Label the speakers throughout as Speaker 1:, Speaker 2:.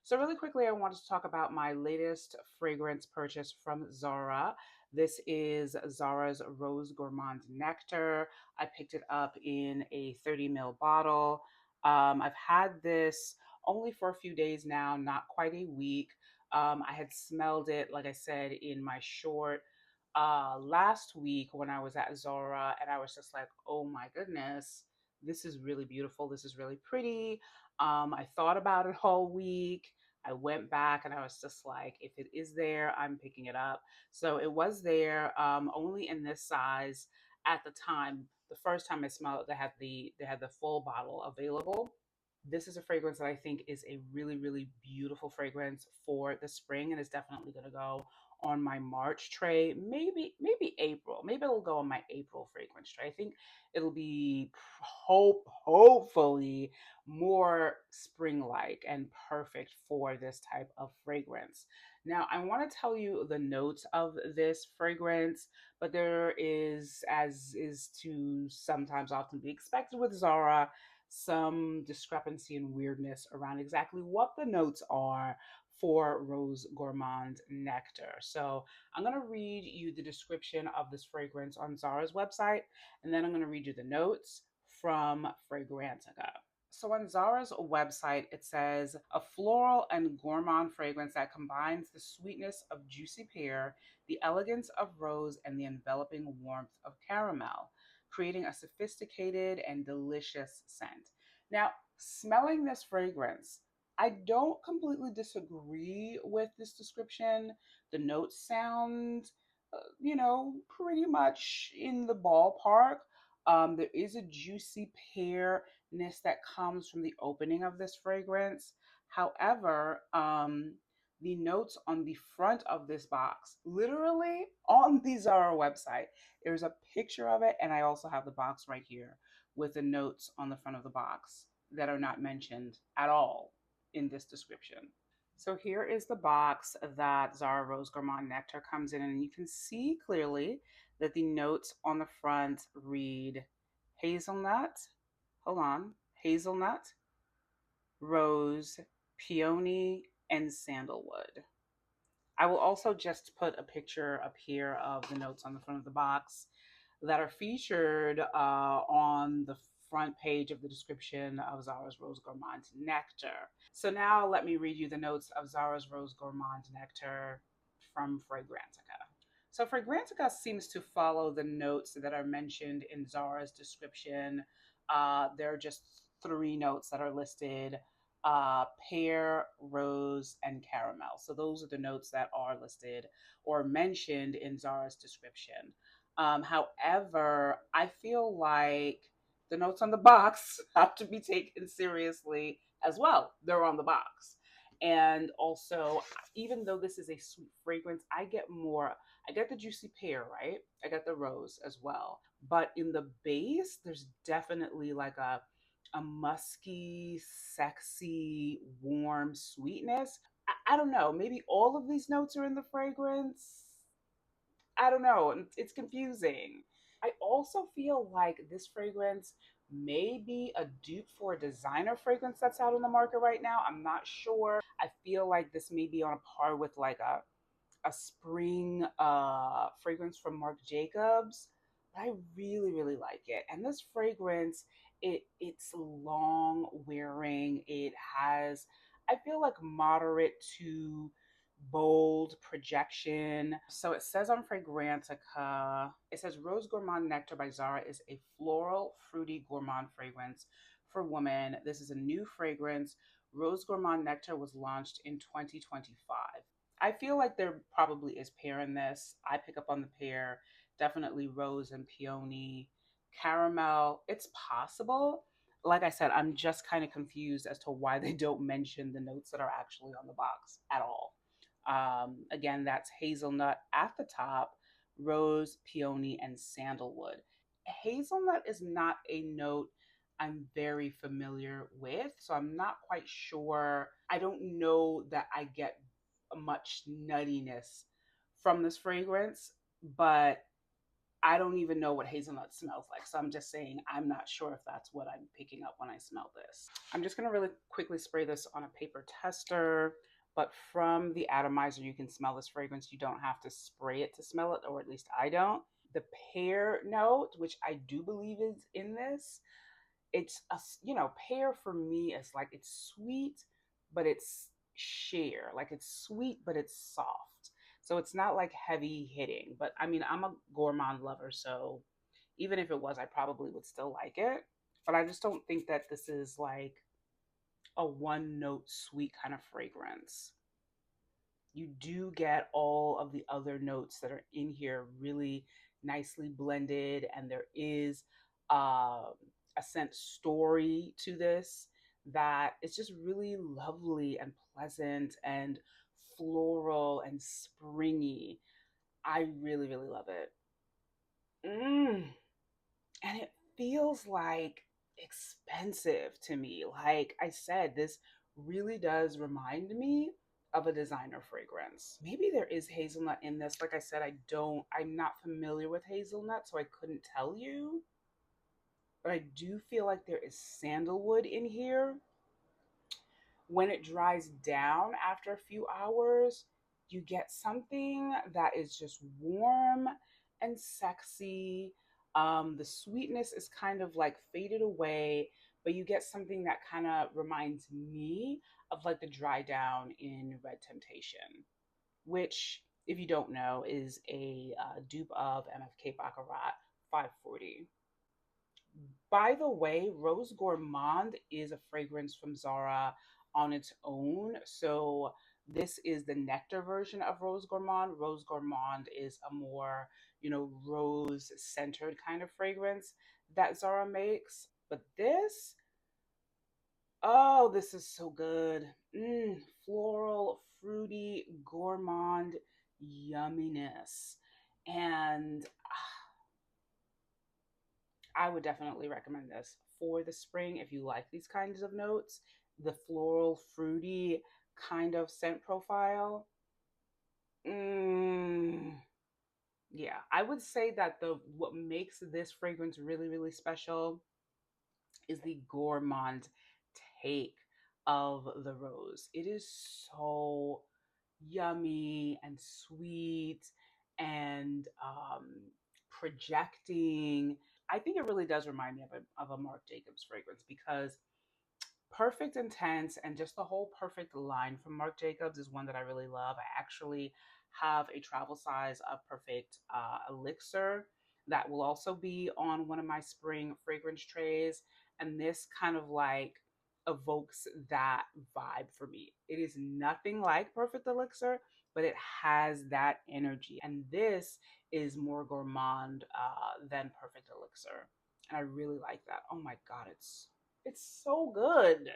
Speaker 1: So really quickly, I wanted to talk about my latest fragrance purchase from Zara. This is Zara's Rose Gourmand Nectar. I picked it up in a 30 ml bottle. I've had this only for a few days now, not quite a week. I had smelled it, like I said, in my short last week when I was at Zara, and I was just like, oh my goodness, this is really beautiful. This is really pretty. I thought about it all week. I went back and I was just like, if it is there, I'm picking it up. So it was there, only in this size at the time. The first time I smelled it, they had the full bottle available. This is a fragrance that I think is a really, really beautiful fragrance for the spring and is definitely going to go on my March tray, maybe April. Maybe it'll go on my April fragrance tray. I think it'll be hopefully more spring-like and perfect for this type of fragrance. Now, I want to tell you the notes of this fragrance, but there is, as is to sometimes often be expected with Zara, some discrepancy and weirdness around exactly what the notes are for Rose Gourmand Nectar. So I'm going to read you the description of this fragrance on Zara's website, and then I'm going to read you the notes from Fragrantica. So on Zara's website, it says a floral and gourmand fragrance that combines the sweetness of juicy pear, the elegance of rose, and the enveloping warmth of caramel, creating a sophisticated and delicious scent. Now, smelling this fragrance, I don't completely disagree with this description. The notes sound, pretty much in the ballpark. There is a juicy pearness that comes from the opening of this fragrance. However, the notes on the front of this box, literally on the Zara website, there's a picture of it, and I also have the box right here with the notes on the front of the box that are not mentioned at all in this description. So here is the box that Zara Rose Gourmand Nectar comes in, and you can see clearly that the notes on the front read hazelnut, hold on, hazelnut, rose, peony, and sandalwood. I will also just put a picture up here of the notes on the front of the box that are featured on the front page of the description of Zara's Rose Gourmand Nectar. So now let me read you the notes of Zara's Rose Gourmand Nectar from Fragrantica. So Fragrantica seems to follow the notes that are mentioned in Zara's description. There are just three notes that are listed: pear, rose, and caramel. So those are the notes that are listed or mentioned in Zara's description. However, I feel like the notes on the box have to be taken seriously as well. They're on the box. And also, even though this is a sweet fragrance, I get the juicy pear, right? I get the rose as well. But in the base, there's definitely like a musky, sexy, warm sweetness. I don't know. Maybe all of these notes are in the fragrance. I don't know. It's confusing. I also feel like this fragrance may be a dupe for a designer fragrance that's out on the market right now. I'm not sure. I feel like this may be on a par with like a spring fragrance from Marc Jacobs. But I really, really like it. And this fragrance, it's long wearing. It has, I feel like, moderate to bold projection. So it says on Fragrantica, it says Rose Gourmand Nectar by Zara is a floral, fruity gourmand fragrance for women. This is a new fragrance. Rose Gourmand Nectar was launched in 2025. I feel like there probably is pear in this. I pick up on the pear, definitely rose and peony. Caramel, it's possible. Like I said, I'm just kind of confused as to why they don't mention the notes that are actually on the box at all. Again, that's hazelnut at the top, rose, peony, and sandalwood. Hazelnut is not a note I'm very familiar with, so I'm not quite sure. I don't know that I get much nuttiness from this fragrance, but I don't even know what hazelnut smells like. So I'm just saying, I'm not sure if that's what I'm picking up when I smell this. I'm just going to really quickly spray this on a paper tester. But from the atomizer, you can smell this fragrance. You don't have to spray it to smell it, or at least I don't. The pear note, which I do believe is in this, it's a, pear for me is like it's sweet, but it's sheer. Like it's sweet, but it's soft. So it's not like heavy hitting. But I mean, I'm a gourmand lover, so even if it was, I probably would still like it. But I just don't think that this is like a one note sweet kind of fragrance. You do get all of the other notes that are in here really nicely blended, and there is uh, a scent story to this that is just really lovely and pleasant and floral and springy. I really, really love it. Mm. And it feels like expensive to me. Like I said, this really does remind me of a designer fragrance. Maybe there is hazelnut in this. Like I said, I'm not familiar with hazelnut, so I couldn't tell you. But I do feel like there is sandalwood in here. When it dries down after a few hours, you get something that is just warm and sexy. The sweetness is kind of like faded away, but you get something that kind of reminds me of like the dry down in Red Temptation, which, if you don't know, is a dupe of MFK Baccarat 540. By the way, Rose Gourmand is a fragrance from Zara on its own. So this is the nectar version of Rose Gourmand. Rose Gourmand is a more, rose centered kind of fragrance that Zara makes. But this, oh, this is so good. Floral, fruity, gourmand yumminess. And I would definitely recommend this for the spring if you like these kinds of notes. The floral, fruity kind of scent profile. Mm, yeah, I would say that the what makes this fragrance really, really special is the gourmand take of the rose. It is so yummy and sweet and projecting. I think it really does remind me of a Marc Jacobs fragrance because Perfect Intense and just the whole Perfect line from Marc Jacobs is one that I really love. I actually have a travel size of Perfect elixir that will also be on one of my spring fragrance trays. And this kind of like evokes that vibe for me. It is nothing like Perfect Elixir, but it has that energy. And this is more gourmand than Perfect Elixir. And I really like that. Oh my God, it's so good.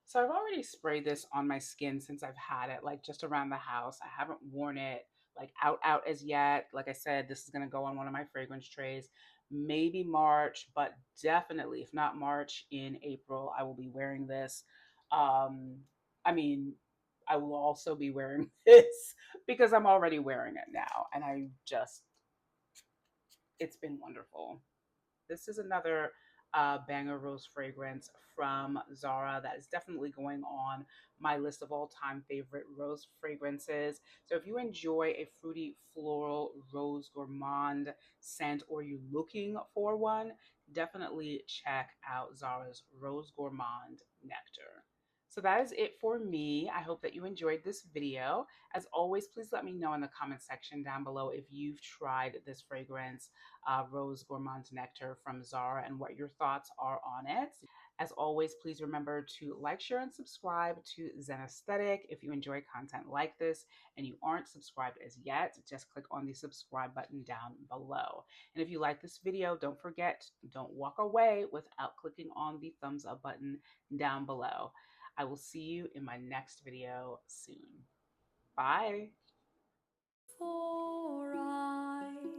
Speaker 1: So I've already sprayed this on my skin since I've had it, like just around the house. I haven't worn it like out as yet. Like I said, this is gonna go on one of my fragrance trays. Maybe March, but definitely, if not March, in April, I will be wearing this. Um, I mean, I will also be wearing this because I'm already wearing it now, and it's been wonderful. This is another banger rose fragrance from Zara that is definitely going on my list of all time favorite rose fragrances. So if you enjoy a fruity floral rose gourmand scent or you're looking for one, definitely check out Zara's Rose Gourmand Nectar. So that is it for me. I hope that you enjoyed this video. As always, please let me know in the comment section down below if you've tried this fragrance, Rose Gourmand Nectar from Zara, and what your thoughts are on it. As always, please remember to like, share, and subscribe to Zen Aesthetic. If you enjoy content like this and you aren't subscribed as yet, just click on the subscribe button down below. And if you like this video, don't walk away without clicking on the thumbs up button down below. I will see you in my next video soon. Bye. For I